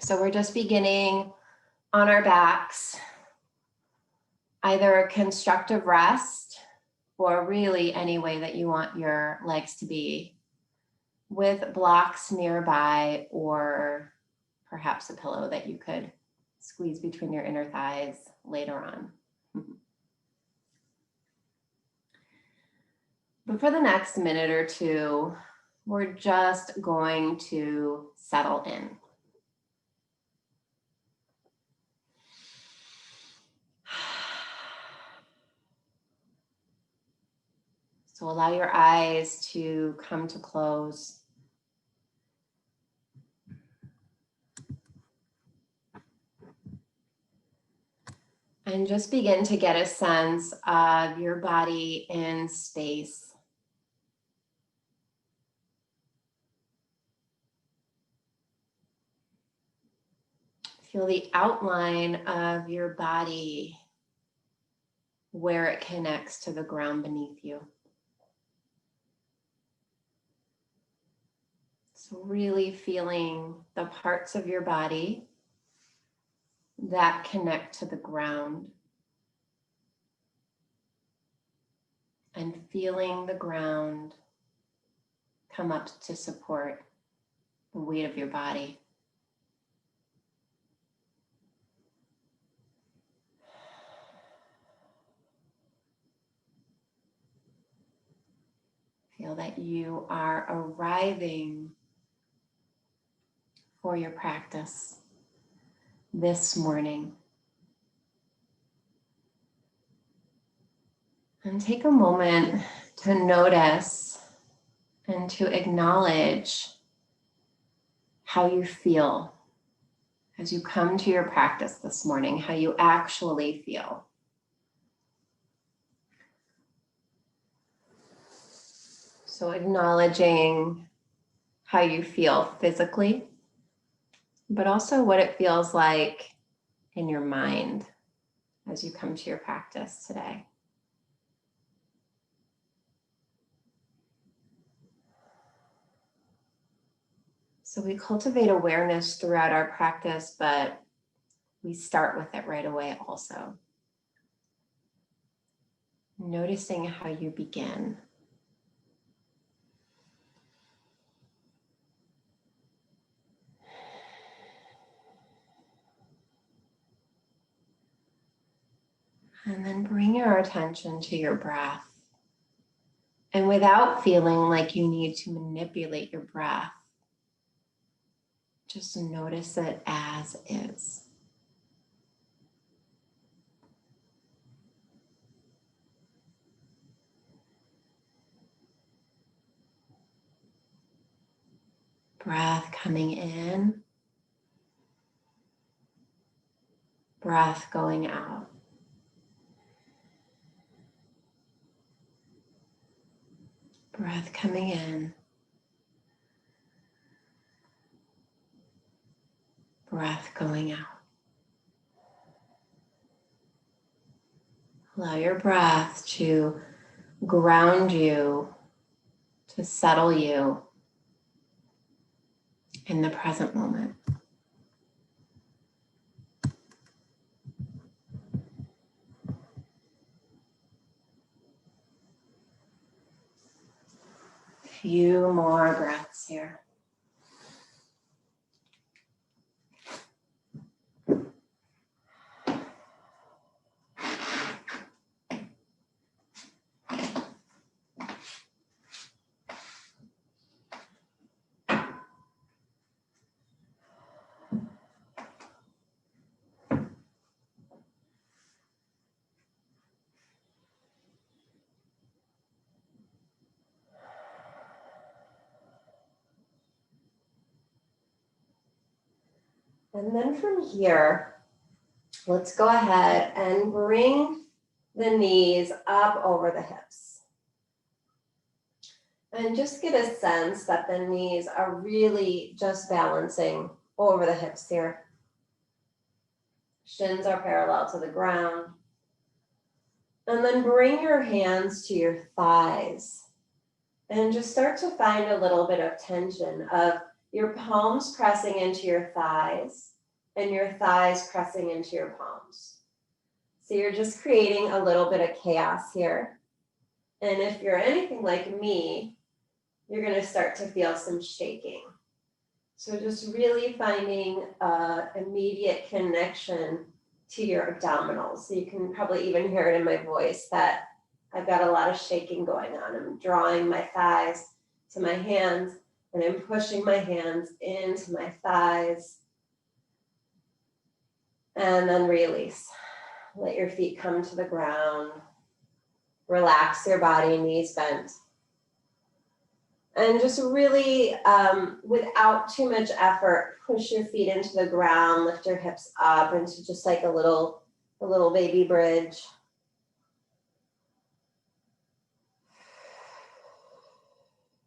So we're just beginning on our backs, either a constructive rest or really any way that you want your legs to be, with blocks nearby or perhaps a pillow that you could squeeze between your inner thighs later on. But for the next minute or two, we're just going to settle in. So allow your eyes to come to close. And just begin to get a sense of your body in space. Feel the outline of your body where it connects to the ground beneath you. So really feeling the parts of your body that connect to the ground, and feeling the ground come up to support the weight of your body. Feel that you are arriving for your practice this morning. And take a moment to notice and to acknowledge how you feel as you come to your practice this morning, how you actually feel. So acknowledging how you feel physically, but also what it feels like in your mind as you come to your practice today. So we cultivate awareness throughout our practice, but we start with it right away also. Noticing how you begin. And then bring your attention to your breath. And without feeling like you need to manipulate your breath, just notice it as is. Breath coming in, breath going out. Breath coming in, breath going out. Allow your breath to ground you, to settle you in the present moment. Few more breaths here. And then from here, let's go ahead and bring the knees up over the hips. And just get a sense that the knees are really just balancing over the hips here. Shins are parallel to the ground. And then bring your hands to your thighs and just start to find a little bit of tension of your palms pressing into your thighs and your thighs pressing into your palms. So you're just creating a little bit of chaos here. And if you're anything like me, you're going to start to feel some shaking. So just really finding an immediate connection to your abdominals. So you can probably even hear it in my voice that I've got a lot of shaking going on. I'm drawing my thighs to my hands and I'm pushing my hands into my thighs. And then release. Let your feet come to the ground. Relax your body, knees bent. And just really, without too much effort, push your feet into the ground, lift your hips up into just like a little baby bridge.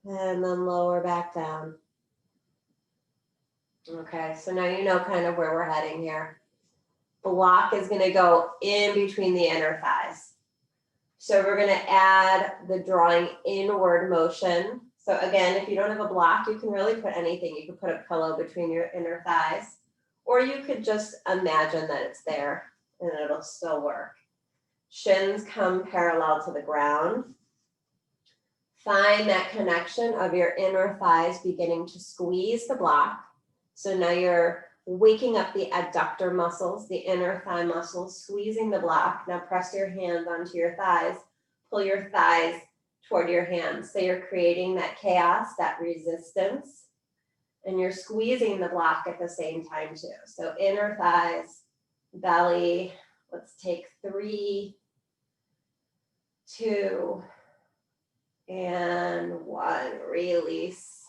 And then lower back down. Okay, so now you know kind of where we're heading here. Block is gonna go in between the inner thighs. So we're gonna add the drawing inward motion. So again, if you don't have a block, you can really put anything. You could put a pillow between your inner thighs, or you could just imagine that it's there and it'll still work. Shins come parallel to the ground. Find that connection of your inner thighs beginning to squeeze the block. So now you're waking up the adductor muscles, the inner thigh muscles, squeezing the block. Now press your hands onto your thighs, pull your thighs toward your hands. So you're creating that chaos, that resistance, and you're squeezing the block at the same time too. So inner thighs, belly, let's take 3, 2, and 1, release.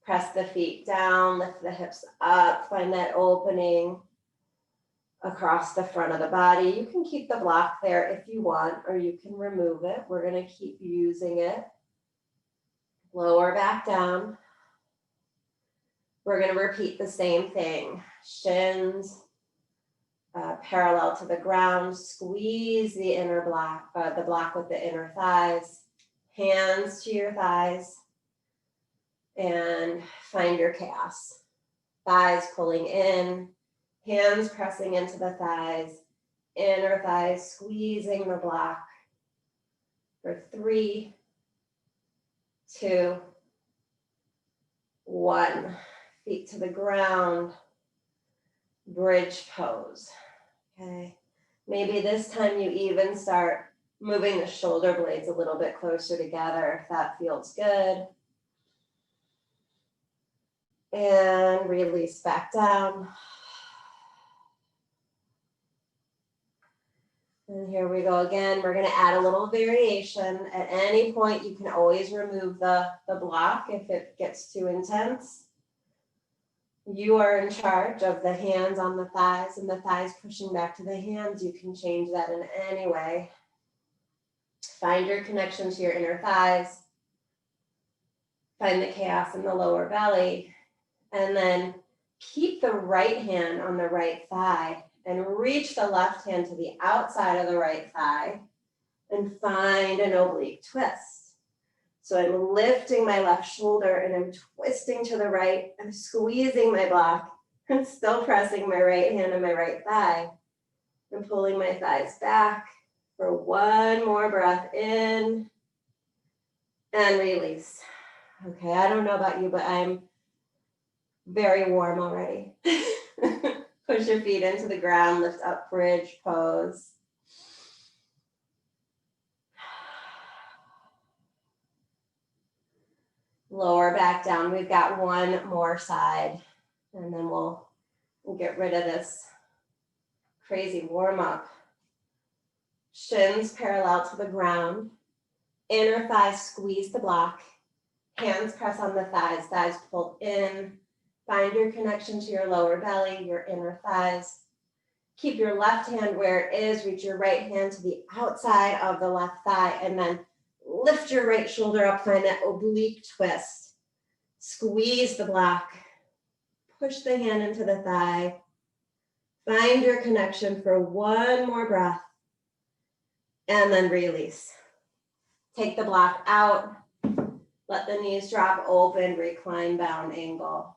Press the feet down, lift the hips up, find that opening across the front of the body. You can keep the block there if you want, or you can remove it. We're gonna keep using it. Lower back down. We're gonna repeat the same thing. Shins parallel to the ground, squeeze the inner block, the block with the inner thighs, hands to your thighs, and find your chaos. Thighs pulling in, hands pressing into the thighs, inner thighs squeezing the block for 3, 2, 1. Feet to the ground, bridge pose. Okay, maybe this time you even start moving the shoulder blades a little bit closer together if that feels good. And release back down. And here we go again. We're going to add a little variation. At any point, you can always remove the block if it gets too intense. You are in charge of the hands on the thighs and the thighs pushing back to the hands. You can change that in any way. Find your connection to your inner thighs. Find the chaos in the lower belly. And then keep the right hand on the right thigh and reach the left hand to the outside of the right thigh and find an oblique twist. So I'm lifting my left shoulder and I'm twisting to the right. I'm squeezing my block and still pressing my right hand on my right thigh and pulling my thighs back for 1 more breath in and release. Okay, I don't know about you, but I'm very warm already. Push your feet into the ground, lift up, bridge pose. Lower back down. We've got 1 more side, and then we'll get rid of this crazy warm up. Shins parallel to the ground. Inner thighs squeeze the block. Hands press on the thighs, thighs pulled in. Find your connection to your lower belly, your inner thighs. Keep your left hand where it is. Reach your right hand to the outside of the left thigh and then lift your right shoulder up. Find that oblique twist. Squeeze the block. Push the hand into the thigh. Find your connection for 1 more breath and then release. Take the block out. Let the knees drop open, recline bound angle.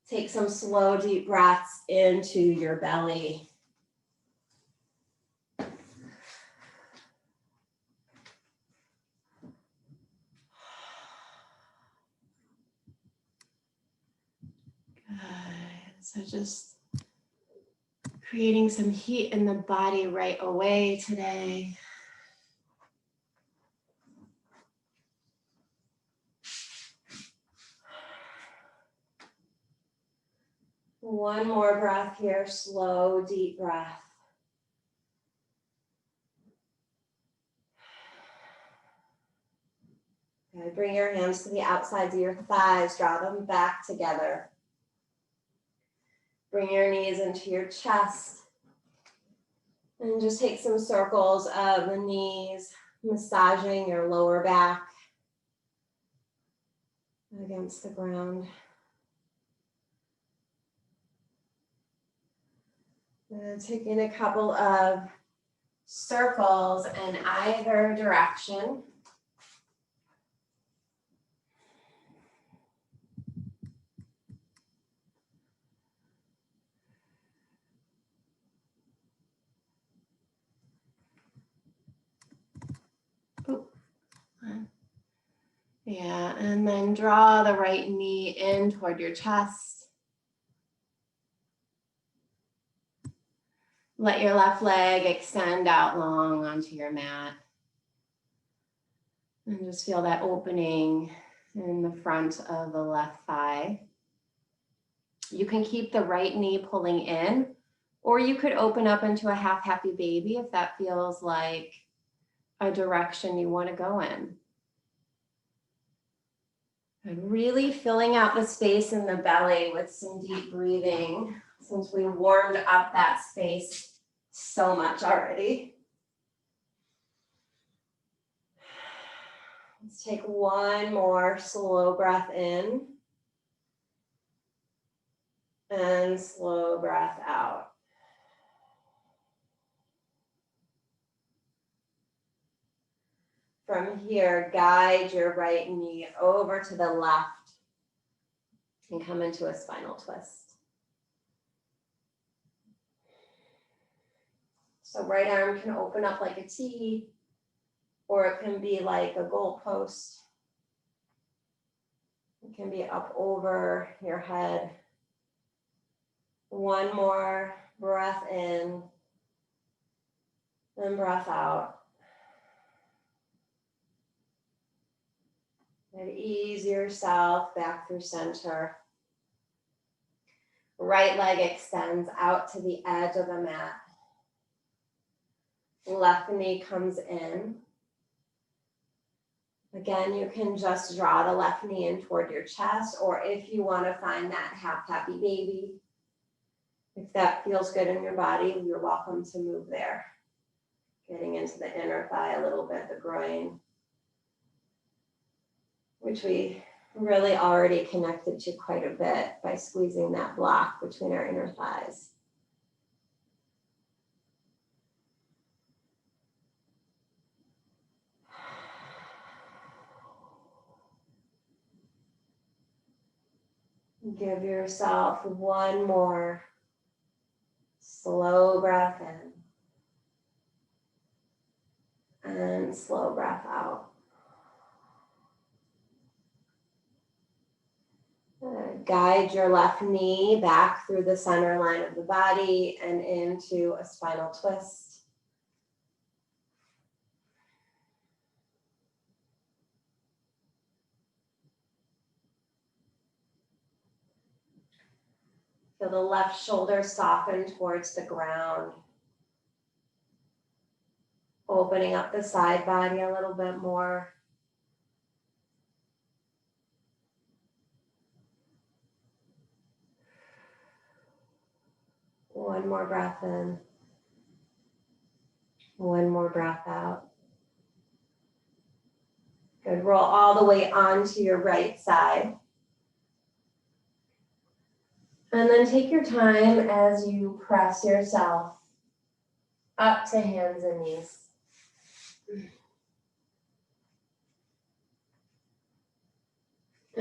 Take some slow, deep breaths into your belly. Good. So just creating some heat in the body right away today. One more breath here, slow, deep breath. Good. Bring your hands to the outsides of your thighs, draw them back together. Bring your knees into your chest. And just take some circles of the knees, massaging your lower back against the ground. And taking a couple of circles in either direction. Yeah, and then draw the right knee in toward your chest. Let your left leg extend out long onto your mat. And just feel that opening in the front of the left thigh. You can keep the right knee pulling in, or you could open up into a half happy baby if that feels like a direction you want to go in. And really filling out the space in the belly with some deep breathing, since we warmed up that space so much already. Let's take one more slow breath in and slow breath out. From here, guide your right knee over to the left and come into a spinal twist. So right arm can open up like a T, or it can be like a goalpost. It can be up over your head. One more breath in, then breath out. And ease yourself back through center. Right leg extends out to the edge of the mat. Left knee comes in. Again, you can just draw the left knee in toward your chest, or if you want to find that half happy baby, if that feels good in your body, you're welcome to move there. Getting into the inner thigh a little bit, the groin, which we really already connected to quite a bit by squeezing that block between our inner thighs. Give yourself one more slow breath in and slow breath out. Guide your left knee back through the center line of the body and into a spinal twist. Feel the left shoulder soften towards the ground. Opening up the side body a little bit more. One more breath in. One more breath out. Good. Roll all the way onto your right side. And then take your time as you press yourself up to hands and knees.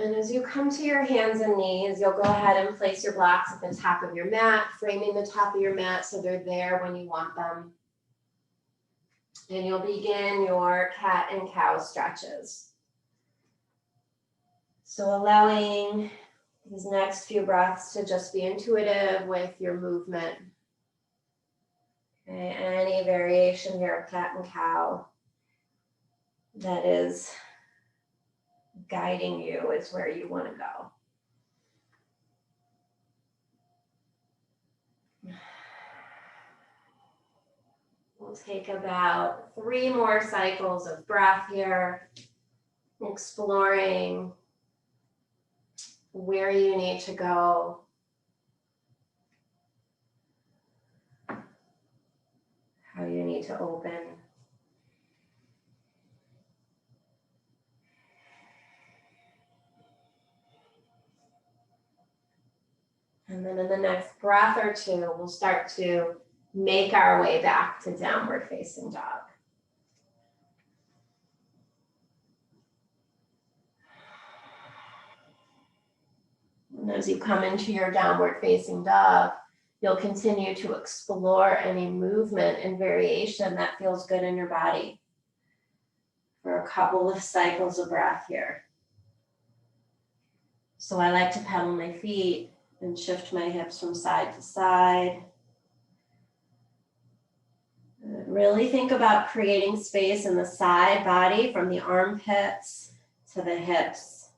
And as you come to your hands and knees, you'll go ahead and place your blocks at the top of your mat, framing the top of your mat so they're there when you want them. And you'll begin your cat and cow stretches. So allowing these next few breaths to just be intuitive with your movement. Okay, any variation here of cat and cow that is guiding you is where you want to go. We'll take about 3 more cycles of breath here, exploring where you need to go. How you need to open. And then in the next breath or two, we'll start to make our way back to downward facing dog. And as you come into your downward facing dog, you'll continue to explore any movement and variation that feels good in your body for a couple of cycles of breath here. So I like to pedal my feet and shift my hips from side to side. Really think about creating space in the side body from the armpits to the hips.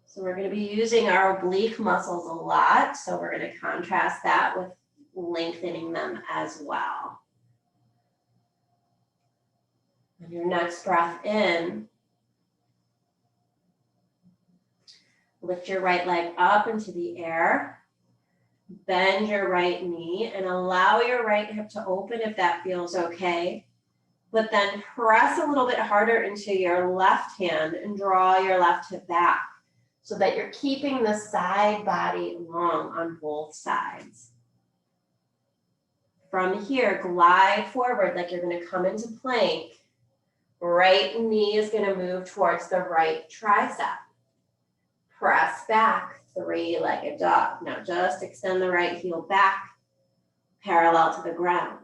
So we're going to be using our oblique muscles a lot. So we're going to contrast that with lengthening them as well. On your next breath in, lift your right leg up into the air, bend your right knee, and allow your right hip to open if that feels okay. But then press a little bit harder into your left hand and draw your left hip back so that you're keeping the side body long on both sides. From here, glide forward like you're going to come into plank. Right knee is going to move towards the right tricep. Press back, 3-legged dog. Now just extend the right heel back, parallel to the ground.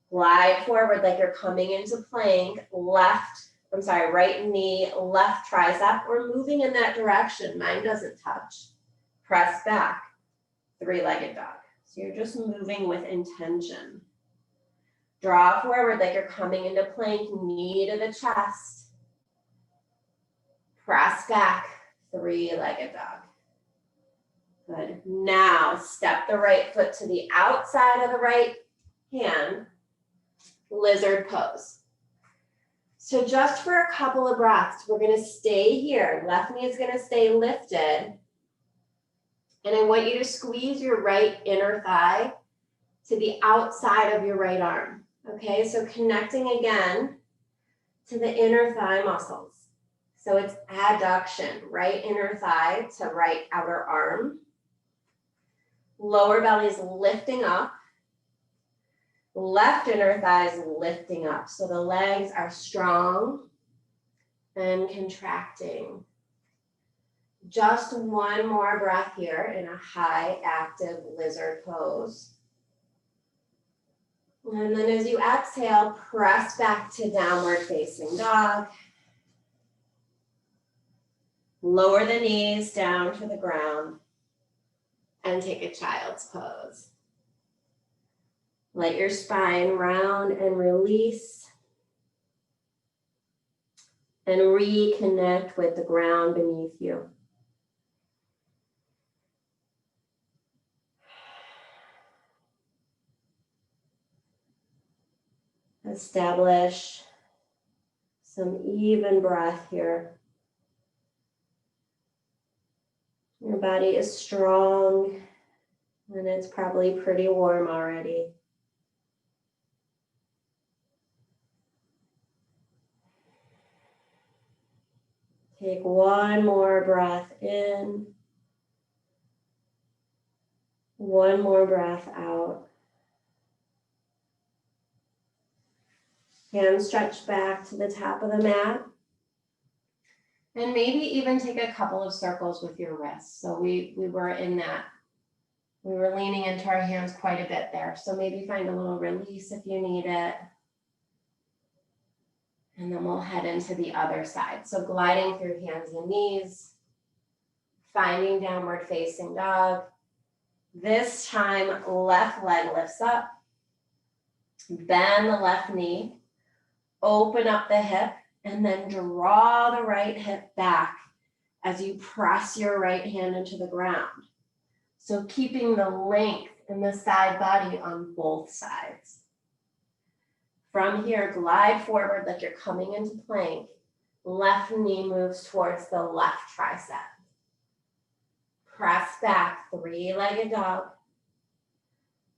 Glide forward like you're coming into plank, right knee, left tricep. We're moving in that direction. Mine doesn't touch. Press back, 3-legged dog. So you're just moving with intention. Draw forward like you're coming into plank, knee to the chest. Press back, 3-legged dog. Good. Now step the right foot to the outside of the right hand, lizard pose. So just for a couple of breaths, we're going to stay here. Left knee is going to stay lifted. And I want you to squeeze your right inner thigh to the outside of your right arm. Okay, so connecting again to the inner thigh muscles. So it's adduction, right inner thigh to right outer arm. Lower belly is lifting up. Left inner thigh is lifting up. So the legs are strong and contracting. Just one more breath here in a high active lizard pose. And then as you exhale, press back to downward facing dog. Lower the knees down to the ground and take a child's pose. Let your spine round and release and reconnect with the ground beneath you. Establish some even breath here. Your body is strong and it's probably pretty warm already. Take one more breath in, one more breath out. Hands stretched back to the top of the mat. And maybe even take a couple of circles with your wrists. So we were in that. We were leaning into our hands quite a bit there. So maybe find a little release if you need it. And then we'll head into the other side. So gliding through hands and knees, finding downward facing dog. This time, left leg lifts up. Bend the left knee. Open up the hip. And then draw the right hip back as you press your right hand into the ground. So keeping the length in the side body on both sides. From here, glide forward like you're coming into plank. Left knee moves towards the left tricep. Press back, three-legged dog.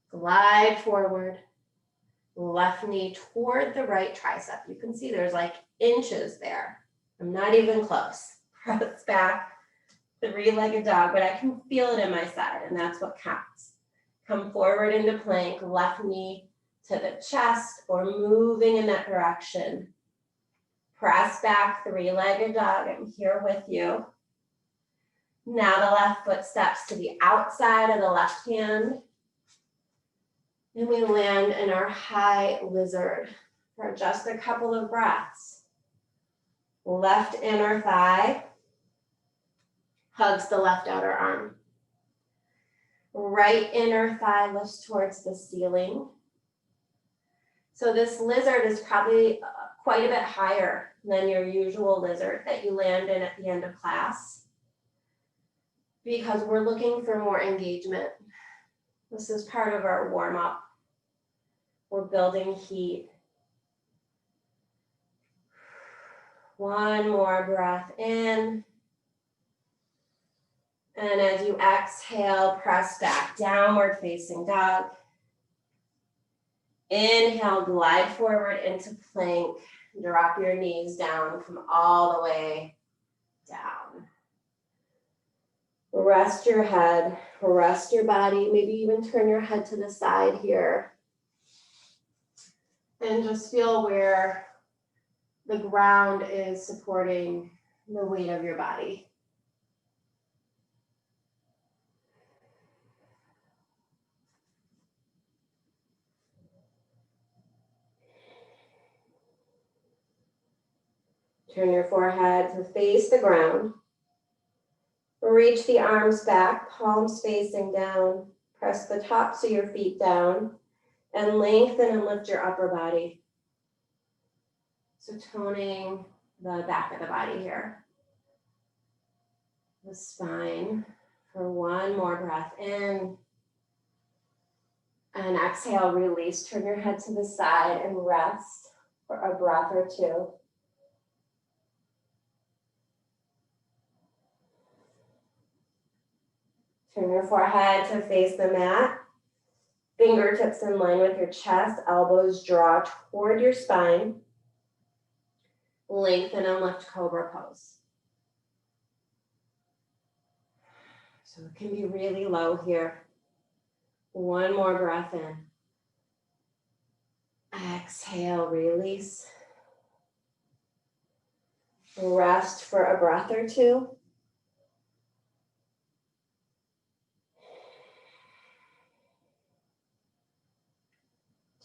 Glide forward. Left knee toward the right tricep. You can see there's like inches there. I'm not even close. Press back, three-legged dog, but I can feel it in my side, and that's what counts. Come forward into plank, left knee to the chest or moving in that direction. Press back, three-legged dog. I'm here with you. Now the left foot steps to the outside of the left hand. And we land in our high lizard for just a couple of breaths. Left inner thigh hugs the left outer arm. Right inner thigh lifts towards the ceiling. So this lizard is probably quite a bit higher than your usual lizard that you land in at the end of class, because we're looking for more engagement. This is part of our warm-up. We're building heat. One more breath in. And as you exhale, press back, downward facing dog. Inhale, glide forward into plank. Drop your knees down, come all the way down. Rest your head, rest your body, maybe even turn your head to the side here. And just feel where the ground is supporting the weight of your body. Turn your forehead to face the ground. Reach the arms back, palms facing down. Press the tops of your feet down and lengthen and lift your upper body. So toning the back of the body here. The spine for one more breath in. And exhale, release. Turn your head to the side and rest for a breath or two. Turn your forehead to face the mat. Fingertips in line with your chest. Elbows draw toward your spine. Lengthen and lift cobra pose. So it can be really low here. One more breath in. Exhale, release. Rest for a breath or two.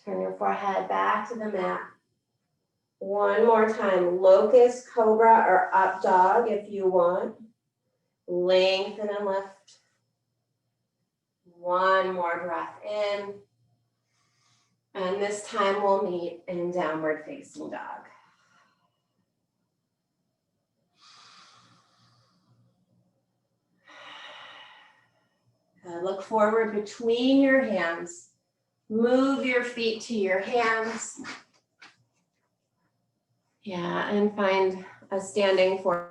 Turn your forehead back to the mat. One more time, locust, cobra, or up dog if you want. Lengthen and lift. One more breath in. And this time we'll meet in downward facing dog. Look forward between your hands. Move your feet to your hands. Yeah, and find a standing forward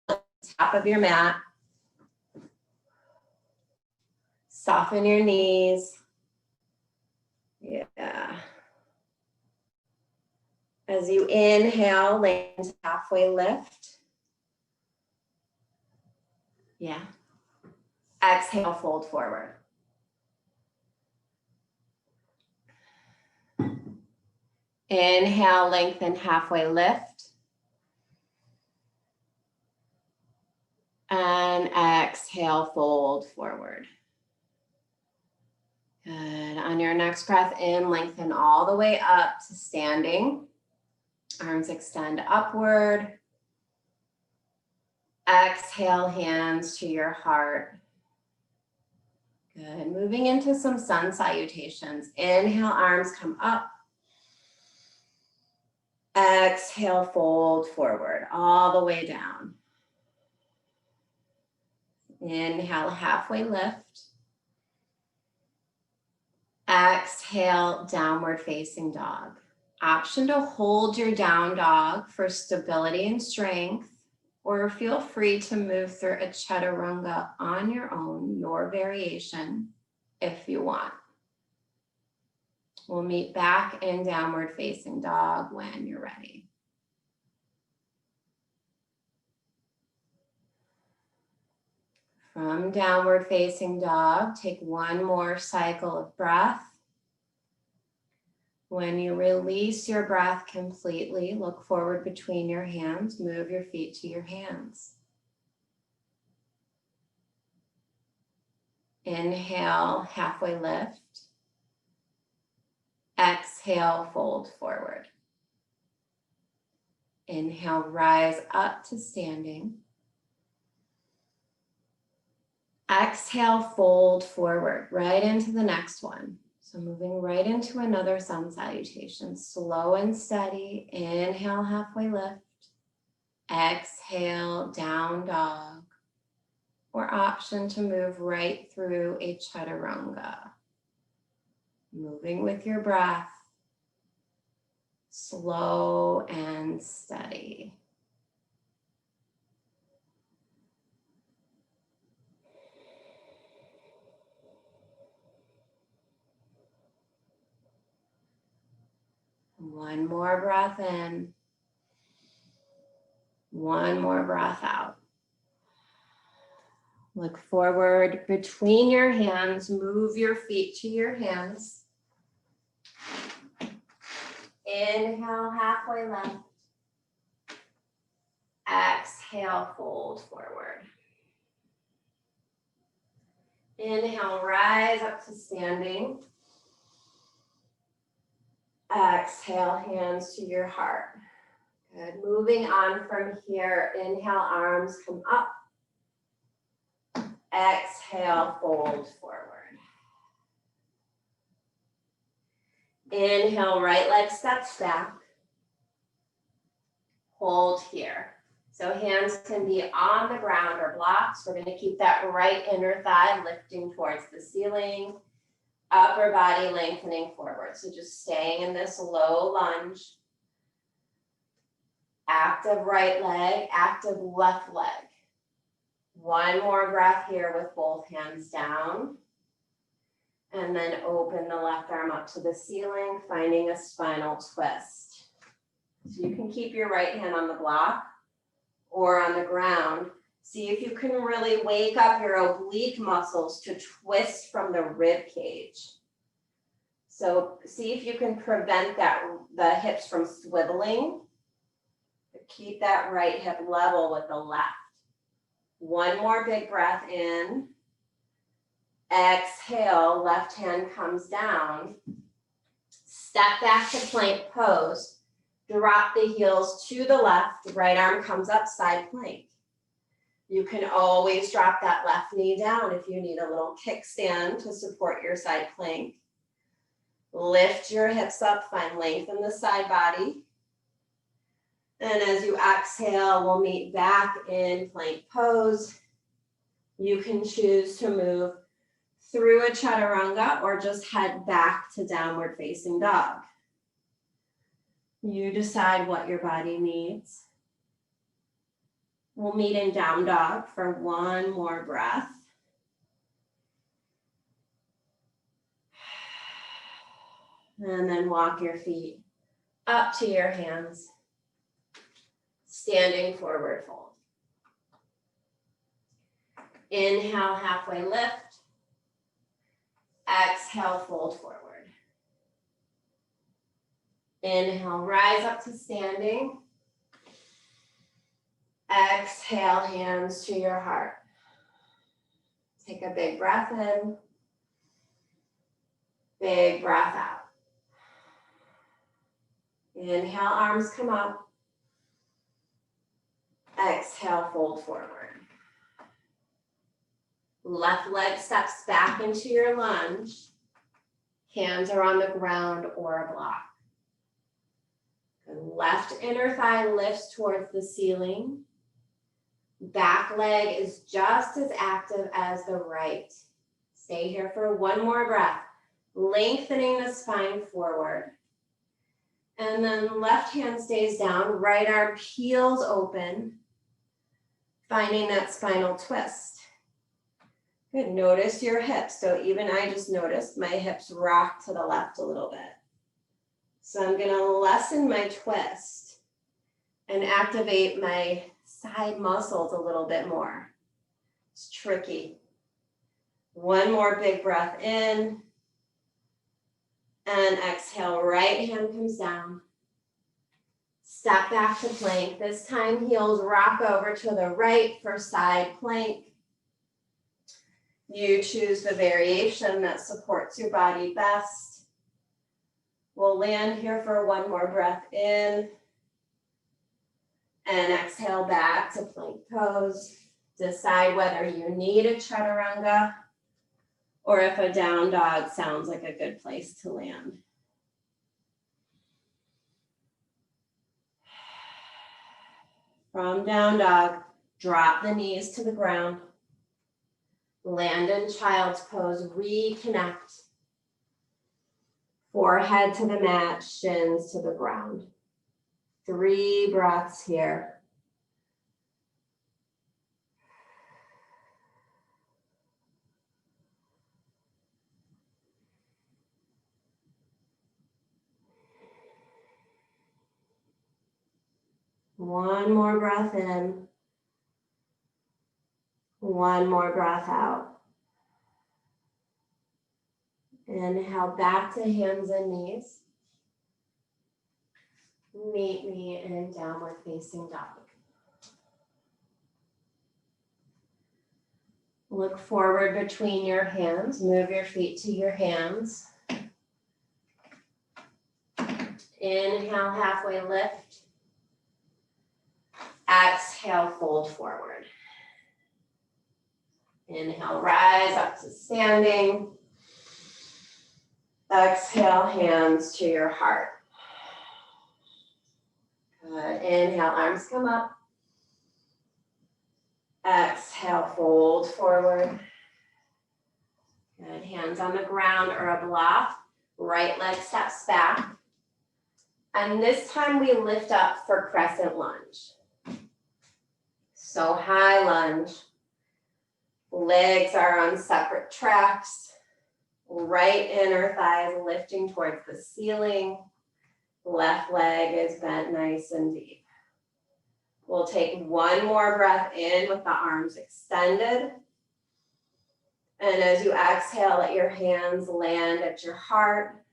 top of your mat. Soften your knees. Yeah. As you inhale, land halfway lift. Yeah. Exhale, fold forward. Inhale, lengthen, halfway lift. And exhale, fold forward. Good. On your next breath in, lengthen all the way up to standing. Arms extend upward. Exhale, hands to your heart. Good. Moving into some sun salutations. Inhale, arms come up. Exhale, fold forward, all the way down. Inhale, halfway lift. Exhale, downward facing dog. Option to hold your down dog for stability and strength, or feel free to move through a chaturanga on your own, your variation, if you want. We'll meet back in downward facing dog when you're ready. From downward facing dog, take one more cycle of breath. When you release your breath completely, look forward between your hands, move your feet to your hands. Inhale, halfway lift. Exhale, fold forward. Inhale, rise up to standing. Exhale, fold forward, right into the next one. So moving right into another sun salutation, slow and steady. Inhale, halfway lift. Exhale, down dog. Or option to move right through a chaturanga. Moving with your breath, slow and steady. One more breath in. One more breath out. Look forward between your hands. Move your feet to your hands. Inhale, halfway left. Exhale, fold forward. Inhale, rise up to standing. Exhale, hands to your heart. Good. Moving on from here, inhale, arms come up. Exhale, fold forward. Inhale, right leg steps back. Hold here. So hands can be on the ground or blocks. We're going to keep that right inner thigh lifting towards the ceiling. Upper body lengthening forward. So just staying in this low lunge. Active right leg, active left leg. One more breath here with both hands down. And then open the left arm up to the ceiling, finding a spinal twist. So you can keep your right hand on the block or on the ground. See if you can really wake up your oblique muscles to twist from the rib cage. So see if you can prevent the hips from swiveling. Keep that right hip level with the left. One more big breath in. Exhale, left hand comes down. Step back to plank pose. Drop the heels to the left. Right arm comes up, side plank. You can always drop that left knee down if you need a little kickstand to support your side plank. Lift your hips up, find length in the side body. And as you exhale, we'll meet back in plank pose. You can choose to move through a chaturanga or just head back to downward facing dog. You decide what your body needs. We'll meet in down dog for one more breath. And then walk your feet up to your hands. Standing forward fold. Inhale, halfway lift. Exhale, fold forward. Inhale, rise up to standing. Exhale, hands to your heart. Take a big breath in. Big breath out. Inhale, arms come up. Exhale, fold forward. Left leg steps back into your lunge. Hands are on the ground or a block. Left inner thigh lifts towards the ceiling. Back leg is just as active as the right. Stay here for one more breath, lengthening the spine forward. And then left hand stays down, right arm peels open, finding that spinal twist. Good, notice your hips. So even I just noticed my hips rock to the left a little bit. So I'm gonna lessen my twist and activate my side muscles a little bit more. It's tricky. One more big breath in. And exhale, right hand comes down. Step back to plank. This time heels rock over to the right for side plank. You choose the variation that supports your body best. We'll land here for one more breath in. And exhale back to plank pose. Decide whether you need a chaturanga or if a down dog sounds like a good place to land. From down dog, drop the knees to the ground. Land in child's pose, reconnect. Forehead to the mat, shins to the ground. 3 breaths here. One more breath in. One more breath out. Inhale back to hands and knees. Meet me in downward facing dog. Look forward between your hands. Move your feet to your hands. Inhale, halfway lift. Exhale, fold forward. Inhale, rise up to standing. Exhale, hands to your heart. Good. Inhale, arms come up. Exhale, fold forward. Good. Hands on the ground or a block. Right leg steps back. And this time we lift up for crescent lunge. So high lunge. Legs are on separate tracks. Right inner thighs lifting towards the ceiling. Left leg is bent nice and deep. We'll take one more breath in with the arms extended. And as you exhale, let your hands land at your heart.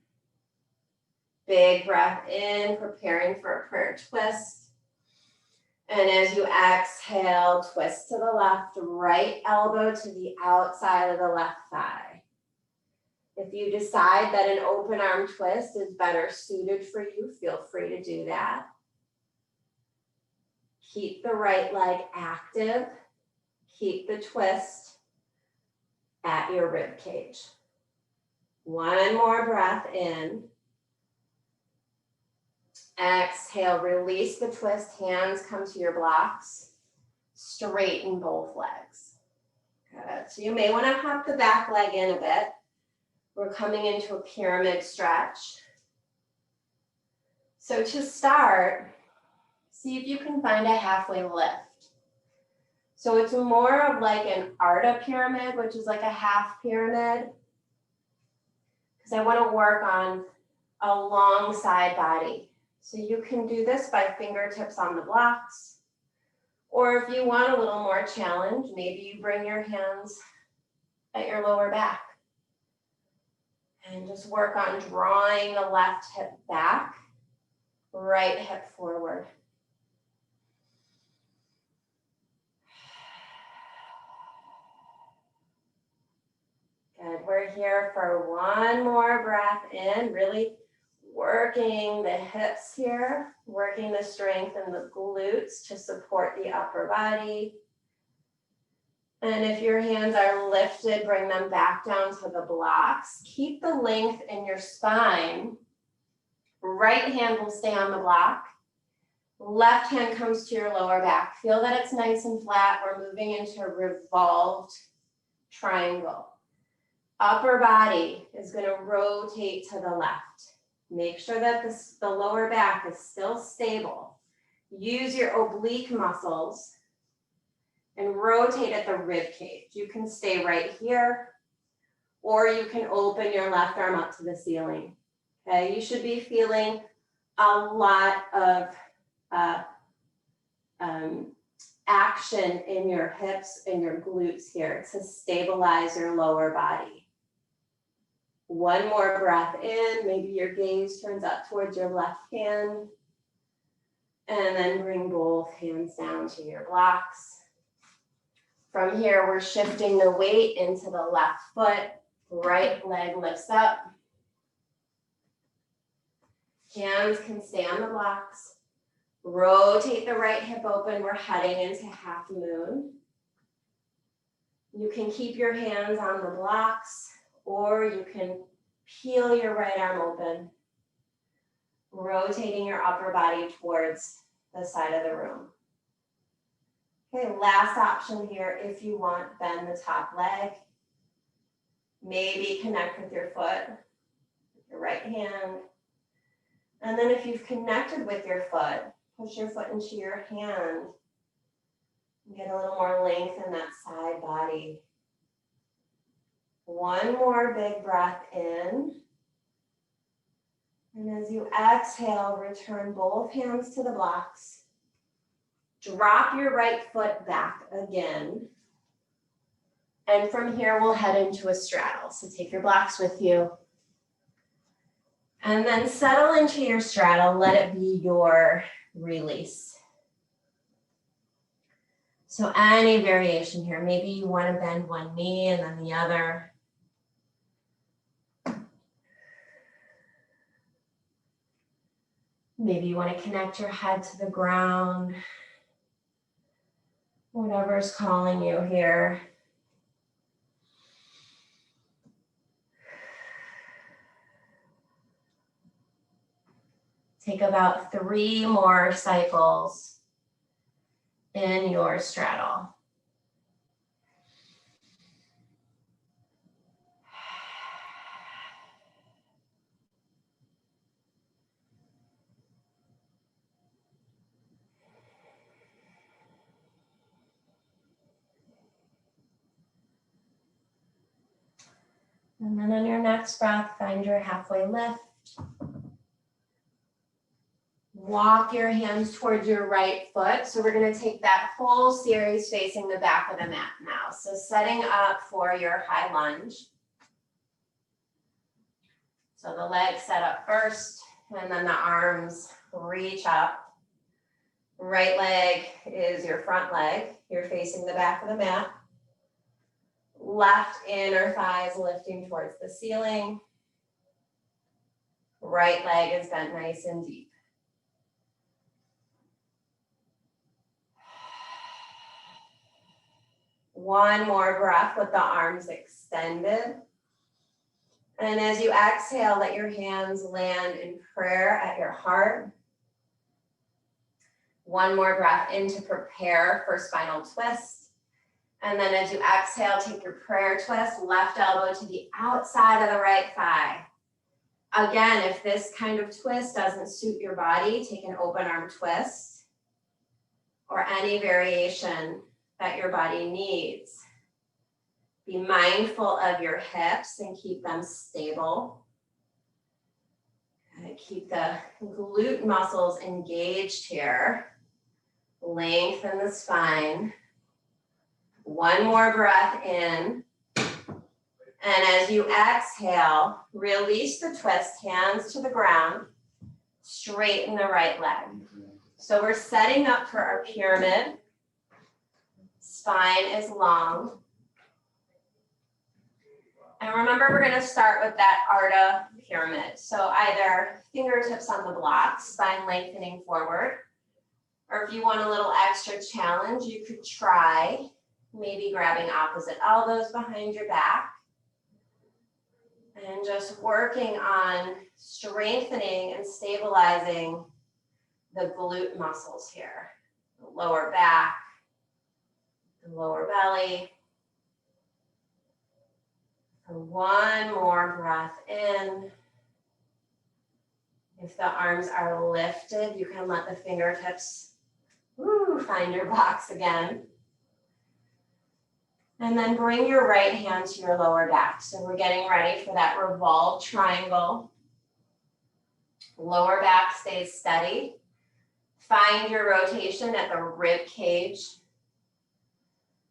Big breath in, preparing for a prayer twist. And as you exhale, twist to the left, right elbow to the outside of the left thigh. If you decide that an open arm twist is better suited for you, feel free to do that. Keep the right leg active. Keep the twist at your rib cage. One more breath in. Exhale, release the twist. Hands come to your blocks. Straighten both legs. Good. So you may want to hop the back leg in a bit. We're coming into a pyramid stretch. So to start, see if you can find a halfway lift. So it's more of like an Arda pyramid, which is like a half pyramid. Because I want to work on a long side body. So you can do this by fingertips on the blocks. Or if you want a little more challenge, maybe you bring your hands at your lower back. And just work on drawing the left hip back right hip forward. Good, we're here for one more breath in, really working the hips here, working the strength in the glutes to support the upper body. And if your hands are lifted, bring them back down to the blocks. Keep the length in your spine. Right hand will stay on the block. Left hand comes to your lower back. Feel that it's nice and flat. We're moving into a revolved triangle. Upper body is going to rotate to the left. Make sure that the lower back is still stable. Use your oblique muscles and rotate at the rib cage. You can stay right here, or you can open your left arm up to the ceiling. Okay, you should be feeling a lot of action in your hips and your glutes here to stabilize your lower body. One more breath in, maybe your gaze turns up towards your left hand, and then bring both hands down to your blocks. From here, we're shifting the weight into the left foot, right leg lifts up. Hands can stay on the blocks. Rotate the right hip open, we're heading into half moon. You can keep your hands on the blocks, or you can peel your right arm open, rotating your upper body towards the side of the room. Okay, last option here, if you want, bend the top leg. Maybe connect with your foot, your right hand. And then if you've connected with your foot, push your foot into your hand. Get a little more length in that side body. One more big breath in. And as you exhale, return both hands to the blocks. Drop your right foot back again. And from here, we'll head into a straddle. So take your blocks with you. And then settle into your straddle. Let it be your release. So any variation here. Maybe you want to bend one knee and then the other. Maybe you want to connect your head to the ground. Whatever's calling you here. Take about 3 more cycles in your straddle. And then on your next breath, find your halfway lift. Walk your hands towards your right foot. So we're going to take that whole series facing the back of the mat now. So setting up for your high lunge. So the legs set up first, and then the arms reach up. Right leg is your front leg. You're facing the back of the mat. Left inner thighs lifting towards the ceiling. Right leg is bent nice and deep. One more breath with the arms extended. And as you exhale, let your hands land in prayer at your heart. One more breath in to prepare for spinal twist. And then as you exhale, take your prayer twist, left elbow to the outside of the right thigh. Again, if this kind of twist doesn't suit your body, take an open arm twist or any variation that your body needs. Be mindful of your hips and keep them stable. Keep the glute muscles engaged here. Lengthen the spine. One more breath in. And as you exhale, release the twist, hands to the ground. Straighten the right leg. So we're setting up for our pyramid. Spine is long. And remember, we're going to start with that Arda pyramid. So either fingertips on the blocks, spine lengthening forward, or if you want a little extra challenge, you could try maybe grabbing opposite elbows behind your back and just working on strengthening and stabilizing the glute muscles here, the lower back, the lower belly. One more breath in. If the arms are lifted, you can let the fingertips find your blocks again. And then bring your right hand to your lower back. So we're getting ready for that revolved triangle. Lower back stays steady. Find your rotation at the rib cage.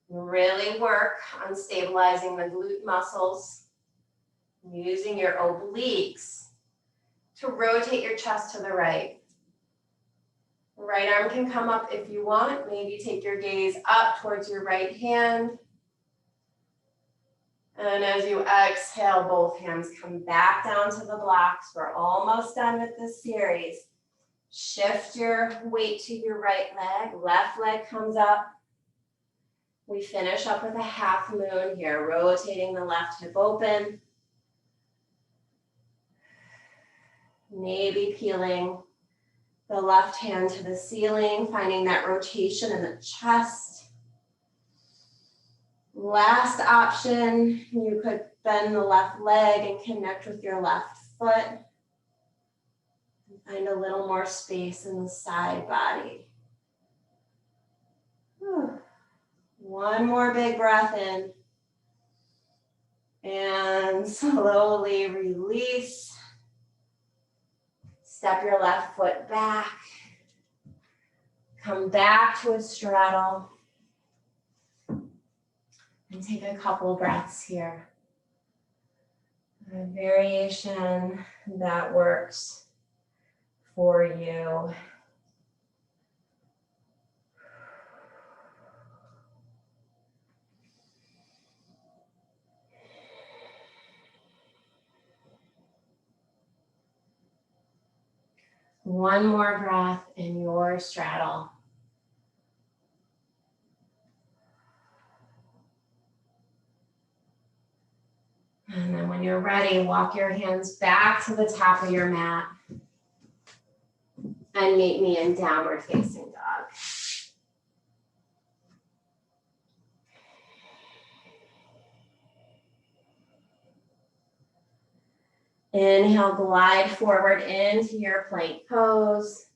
Really work on stabilizing the glute muscles, using your obliques to rotate your chest to the right. Right arm can come up if you want. Maybe take your gaze up towards your right hand. And as you exhale, both hands come back down to the blocks. We're almost done with this series. Shift your weight to your right leg. Left leg comes up. We finish up with a half moon here, rotating the left hip open. Maybe peeling the left hand to the ceiling, finding that rotation in the chest. Last option, you could bend the left leg and connect with your left foot. Find a little more space in the side body. One more big breath in. And slowly release. Step your left foot back. Come back to a straddle. And take a couple breaths here. A variation that works for you. One more breath in your straddle. And then when you're ready, walk your hands back to the top of your mat and meet me in downward facing dog. Inhale, glide forward into your plank pose.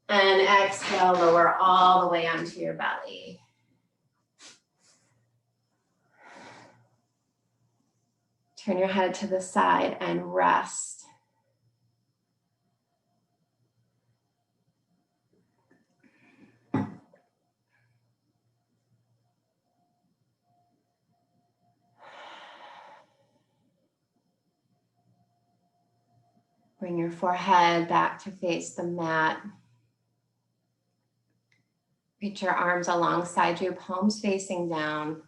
And exhale, lower all the way onto your belly. Turn your head to the side and rest. Bring your forehead back to face the mat. Reach your arms alongside you, palms facing down.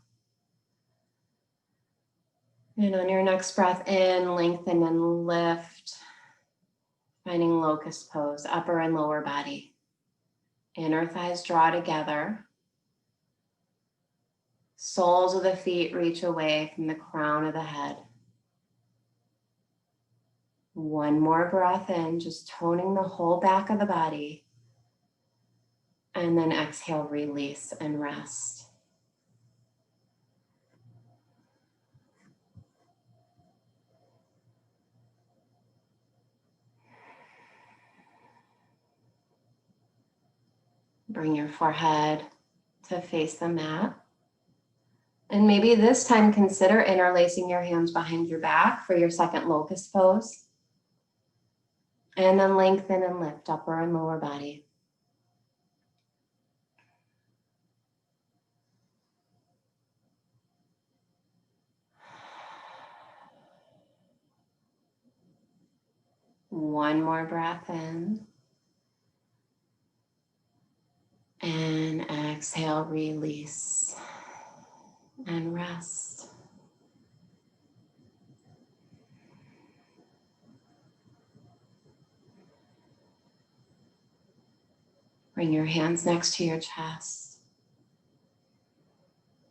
And on your next breath in, lengthen and lift. Finding locust pose, upper and lower body. Inner thighs draw together. Soles of the feet reach away from the crown of the head. One more breath in, just toning the whole back of the body. And then exhale, release and rest. Bring your forehead to face the mat. And maybe this time consider interlacing your hands behind your back for your second locust pose. And then lengthen and lift upper and lower body. One more breath in. And exhale, release and rest. Bring your hands next to your chest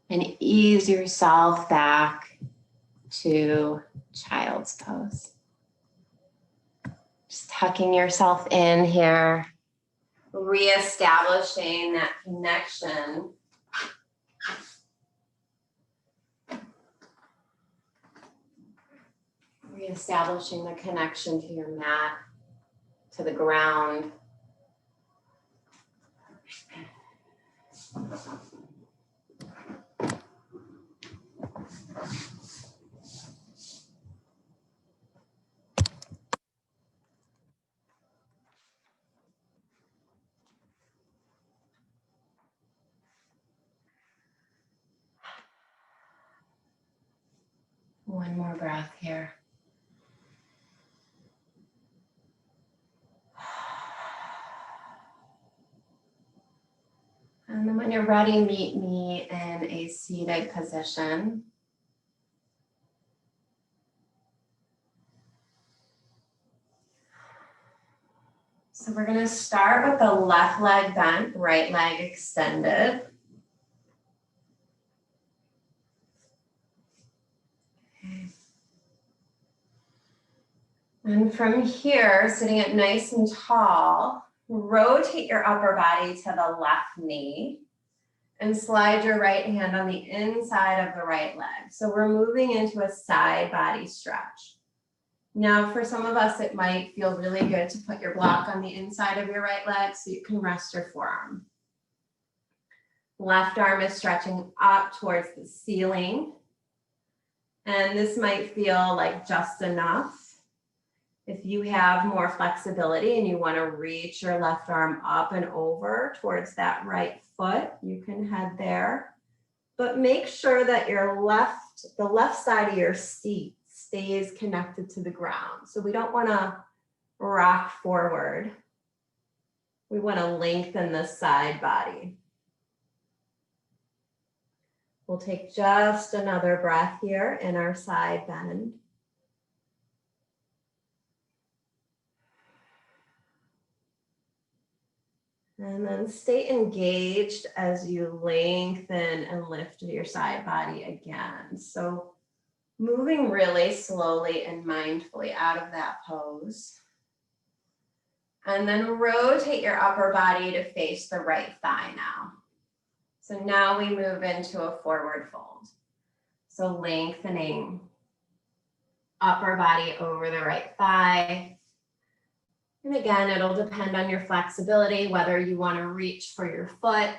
and ease yourself back to child's pose. Just tucking yourself in here, reestablishing that connection. Reestablishing the connection to your mat, to the ground. One more breath here. And then when you're ready, meet me in a seated position. So we're going to start with the left leg bent, right leg extended. Okay. And from here, sitting up nice and tall, rotate your upper body to the left knee and slide your right hand on the inside of the right leg. So we're moving into a side body stretch. Now, for some of us, it might feel really good to put your block on the inside of your right leg so you can rest your forearm. Left arm is stretching up towards the ceiling. And this might feel like just enough. If you have more flexibility and you want to reach your left arm up and over towards that right foot, you can head there. But make sure that the left side of your seat stays connected to the ground. So we don't want to rock forward. We want to lengthen the side body. We'll take just another breath here in our side bend. And then stay engaged as you lengthen and lift your side body again. So moving really slowly and mindfully out of that pose. And then rotate your upper body to face the right thigh now. So now we move into a forward fold. So lengthening upper body over the right thigh. And again, it'll depend on your flexibility, whether you want to reach for your foot.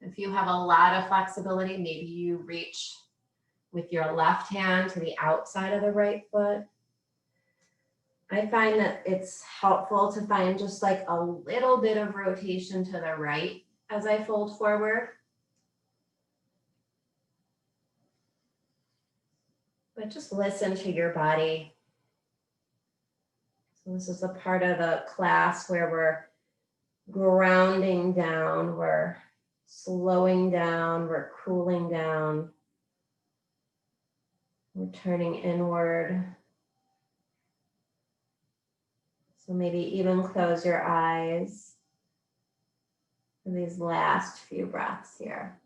If you have a lot of flexibility, maybe you reach with your left hand to the outside of the right foot. I find that it's helpful to find just like a little bit of rotation to the right as I fold forward. But just listen to your body. So this is a part of the class where we're grounding down, we're slowing down, we're cooling down, we're turning inward. So maybe even close your eyes for these last few breaths here.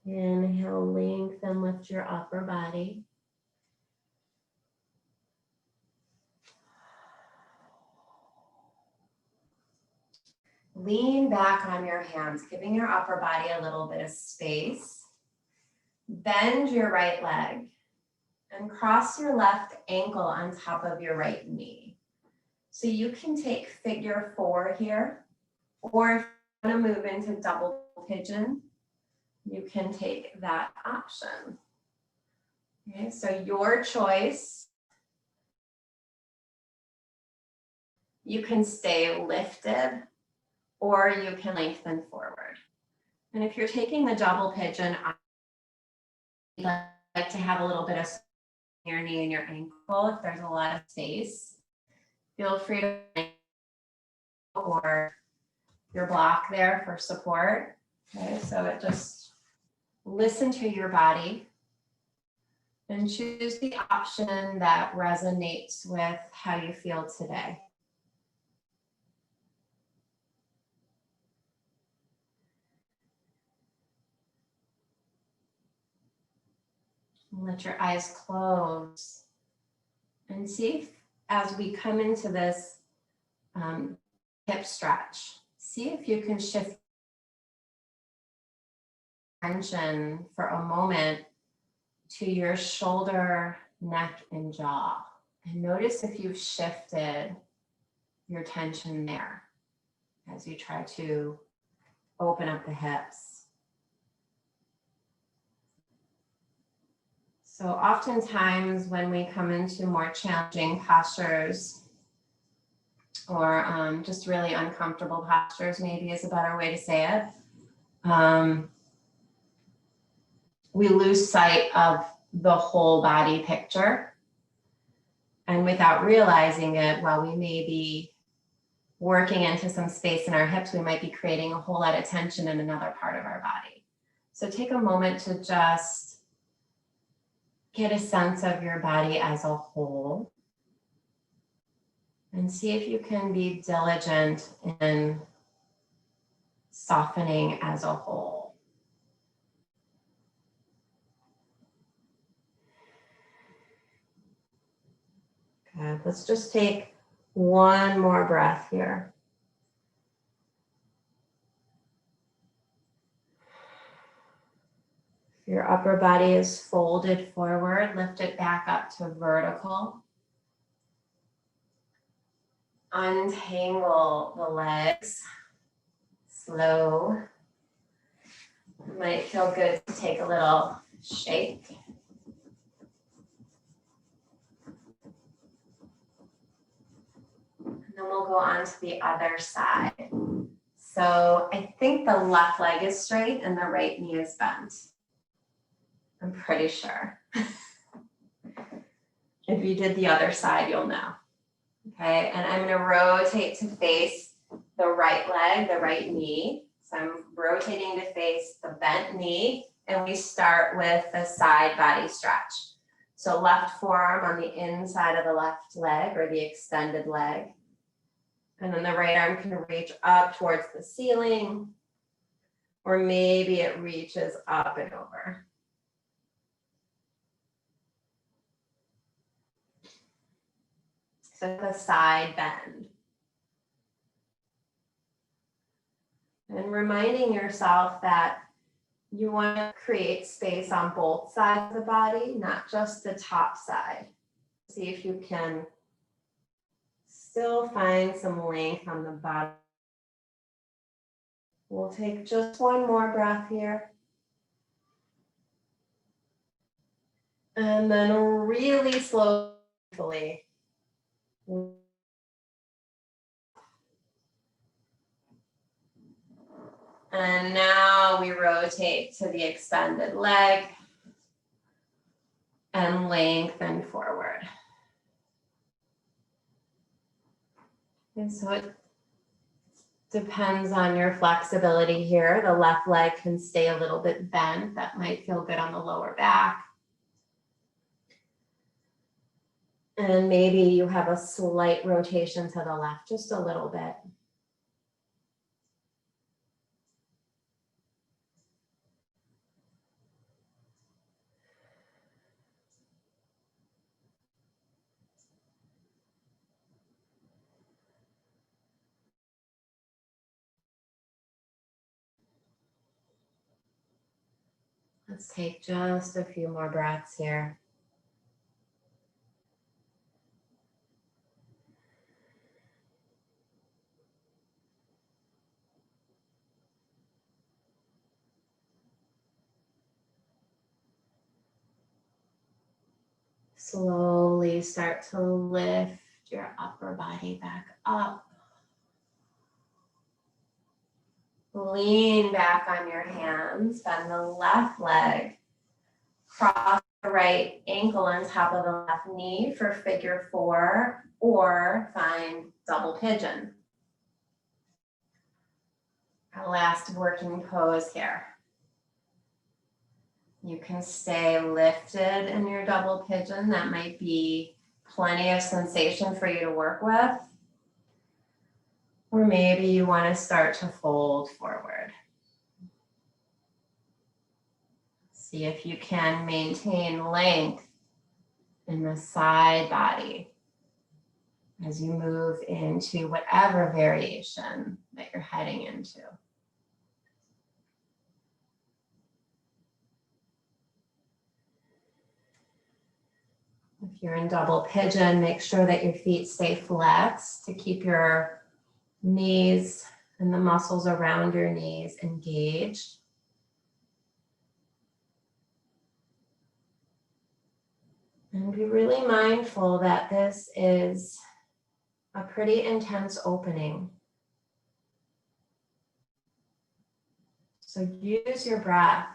Inhale, lengthen, lift your upper body. Lean back on your hands, giving your upper body a little bit of space. Bend your right leg and cross your left ankle on top of your right knee. So you can take figure 4 here, or if you want to move into double pigeon, you can take that option. Okay, so your choice. You can stay lifted or you can lengthen forward. And if you're taking the double pigeon, I like to have a little bit of your knee and your ankle if there's a lot of space. Feel free to or your block there for support. Okay, so it just listen to your body and choose the option that resonates with how you feel today. Let your eyes close and see if, as we come into this hip stretch, see if you can shift attention for a moment to your shoulder, neck, and jaw. And notice if you've shifted your tension there as you try to open up the hips. So oftentimes when we come into more challenging postures or just really uncomfortable postures, maybe is a better way to say it, we lose sight of the whole body picture. And without realizing it, while we may be working into some space in our hips, we might be creating a whole lot of tension in another part of our body. So take a moment to just get a sense of your body as a whole and see if you can be diligent in softening as a whole. Okay, let's just take one more breath here. If your upper body is folded forward, lift it back up to vertical. Untangle the legs. Slow. It might feel good to take a little shake. And then we'll go on to the other side. So I think the left leg is straight and the right knee is bent. I'm pretty sure. If you did the other side, you'll know. Okay, and I'm gonna rotate to face the right leg, the right knee. So I'm rotating to face the bent knee, and we start with the side body stretch. So left forearm on the inside of the left leg or the extended leg. And then the right arm can reach up towards the ceiling, or maybe it reaches up and over. So the side bend. And reminding yourself that you want to create space on both sides of the body, not just the top side. See if you can still find some length on the bottom. We'll take just one more breath here. And then really slowly. And now we rotate to the extended leg and lengthen forward. And so it depends on your flexibility here. The left leg can stay a little bit bent. That might feel good on the lower back. And maybe you have a slight rotation to the left, just a little bit. Let's take just a few more breaths here. Slowly start to lift your upper body back up. Lean back on your hands, bend the left leg, cross the right ankle on top of the left knee for figure 4, or find double pigeon. Our last working pose here. You can stay lifted in your double pigeon. That might be plenty of sensation for you to work with. Or maybe you want to start to fold forward. See if you can maintain length in the side body as you move into whatever variation that you're heading into. If you're in double pigeon, make sure that your feet stay flexed to keep your knees and the muscles around your knees engaged. And be really mindful that this is a pretty intense opening. So use your breath.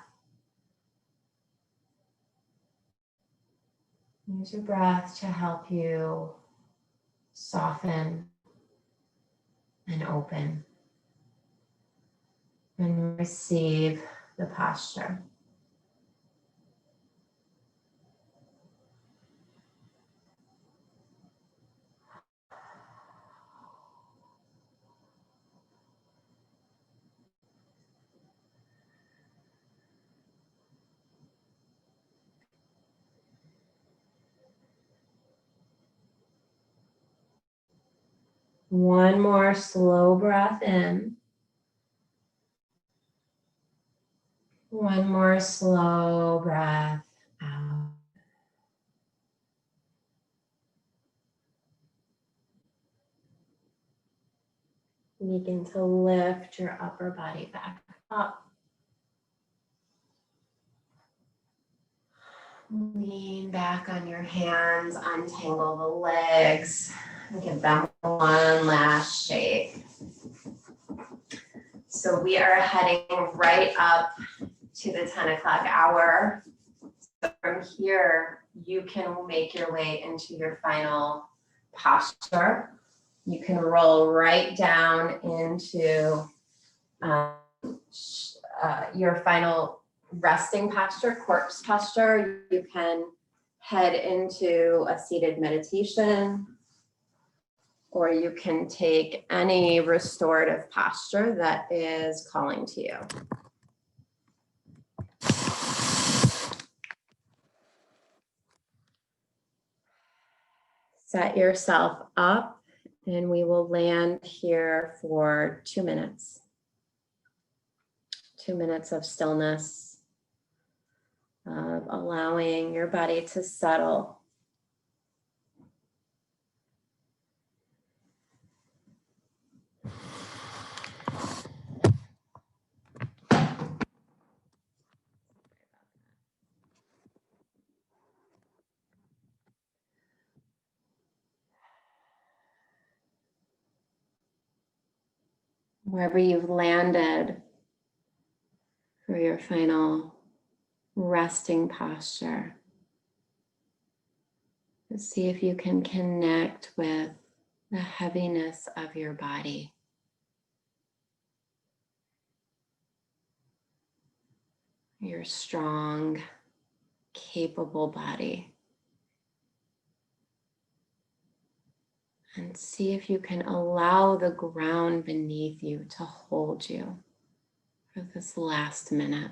Use your breath to help you soften and open and receive the posture. One more slow breath in. One more slow breath out. Begin to lift your upper body back up. Lean back on your hands, untangle the legs, and give them one last shake. So we are heading right up to the 10 o'clock hour. So from here, you can make your way into your final posture. You can roll right down into your final resting posture, corpse posture. You can head into a seated meditation, or you can take any restorative posture that is calling to you. Set yourself up, and we will land here for 2 minutes. 2 minutes of stillness, of allowing your body to settle. Wherever you've landed for your final resting posture, just see if you can connect with the heaviness of your body. Your strong, capable body. And see if you can allow the ground beneath you to hold you for this last minute.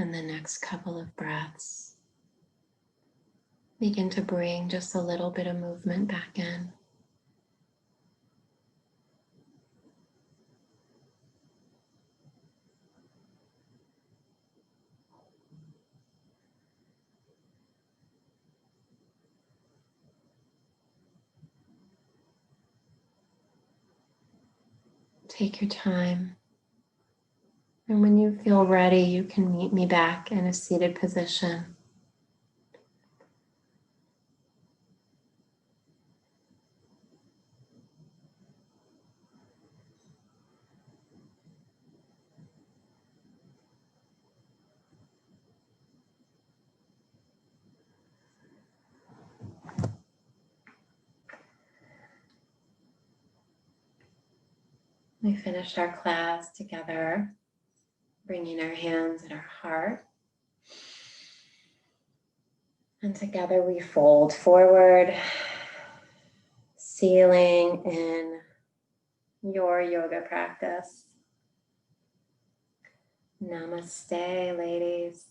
And the next couple of breaths, begin to bring just a little bit of movement back in. Take your time. And when you feel ready, you can meet me back in a seated position. We finished our class together, bringing our hands at our heart. And together we fold forward, sealing in your yoga practice. Namaste, ladies.